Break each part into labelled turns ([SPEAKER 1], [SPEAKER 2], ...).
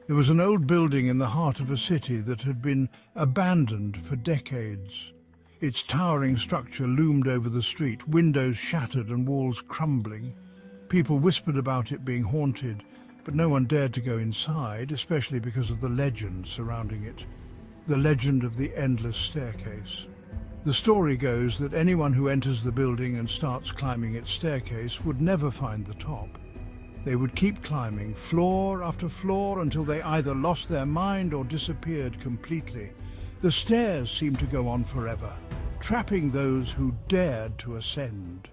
[SPEAKER 1] There was an old building in the heart of a city that had been abandoned for decades. Its towering structure loomed over the street, windows shattered and walls crumbling. People whispered about it being haunted, but no one dared to go inside, especially because of the legend surrounding it. The legend of the endless staircase. The story goes that anyone who enters the building and starts climbing its staircase would never find the top. They would keep climbing, floor after floor, until they either lost their mind or disappeared completely. The stairs seemed to go on forever, trapping those who dared to ascend.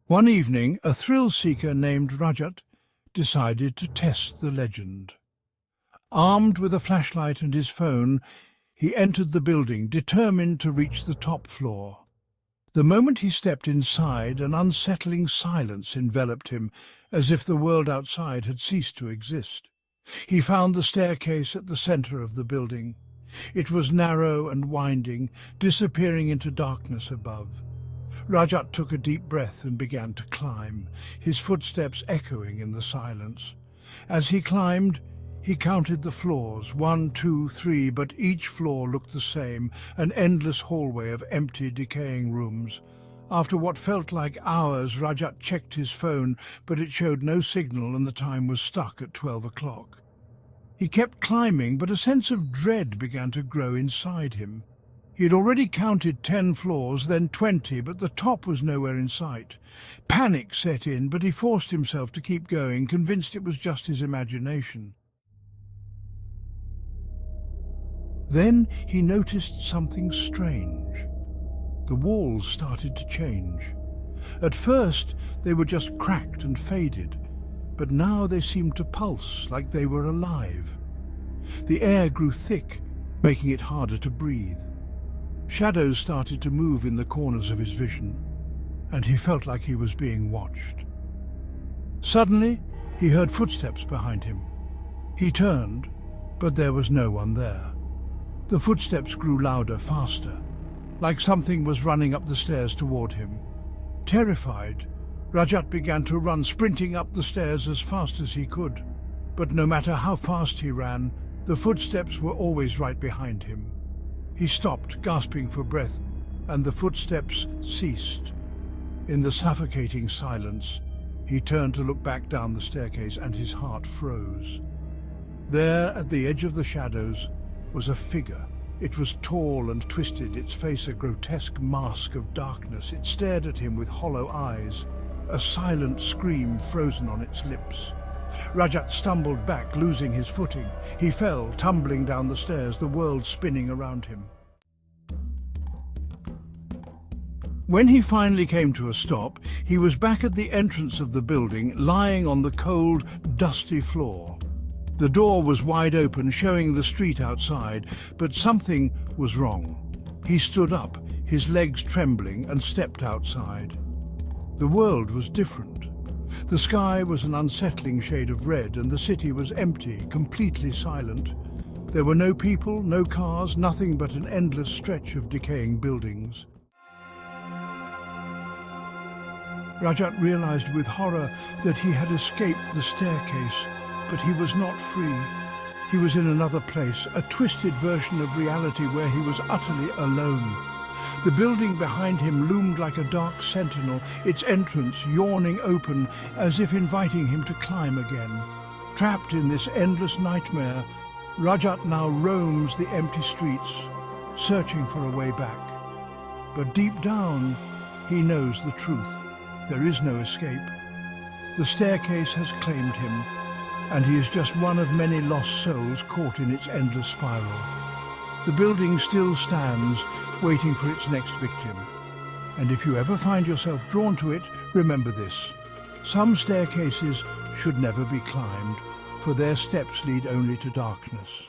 [SPEAKER 1] One evening, a thrill-seeker named Rajat decided to test the legend. Armed with a flashlight and his phone, he entered the building, determined to reach the top floor. The moment he stepped inside, an unsettling silence enveloped him, as if the world outside had ceased to exist. He found the staircase at the center of the building. It was narrow and winding, disappearing into darkness above. Rajat took a deep breath and began to climb, his footsteps echoing in the silence. As he climbed, he counted the floors, 1, 2, 3, but each floor looked the same, an endless hallway of empty, decaying rooms. After what felt like hours, Rajat checked his phone, but it showed no signal and the time was stuck at 12 o'clock. He kept climbing, but a sense of dread began to grow inside him. He had already counted 10 floors, then 20, but the top was nowhere in sight. Panic set in, but he forced himself to keep going, convinced it was just his imagination. Then he noticed something strange. The walls started to change. At first, they were just cracked and faded, but now they seemed to pulse like they were alive. The air grew thick, making it harder to breathe. Shadows started to move in the corners of his vision, and he felt like he was being watched. Suddenly, he heard footsteps behind him. He turned, but there was no one there. The footsteps grew louder, faster, like something was running up the stairs toward him. Terrified, Rajat began to run, sprinting up the stairs as fast as he could. But no matter how fast he ran, the footsteps were always right behind him. He stopped, gasping for breath, and the footsteps ceased. In the suffocating silence, he turned to look back down the staircase, and his heart froze. There, at the edge of the shadows, was a figure. It was tall and twisted, its face a grotesque mask of darkness. It stared at him with hollow eyes, a silent scream frozen on its lips. Rajat stumbled back, losing his footing. He fell, tumbling down the stairs, the world spinning around him. When he finally came to a stop, he was back at the entrance of the building, lying on the cold, dusty floor. The door was wide open, showing the street outside, but something was wrong. He stood up, his legs trembling, and stepped outside. The world was different. The sky was an unsettling shade of red, and the city was empty, completely silent. There were no people, no cars, nothing but an endless stretch of decaying buildings. Rajat realized with horror that he had escaped the staircase, but he was not free. He was in another place, a twisted version of reality where he was utterly alone. The building behind him loomed like a dark sentinel, its entrance yawning open as if inviting him to climb again. Trapped in this endless nightmare, Rajat now roams the empty streets, searching for a way back. But deep down, he knows the truth. There is no escape. The staircase has claimed him, and he is just one of many lost souls caught in its endless spiral. The building still stands, waiting for its next victim. And if you ever find yourself drawn to it, remember this. Some staircases should never be climbed, for their steps lead only to darkness.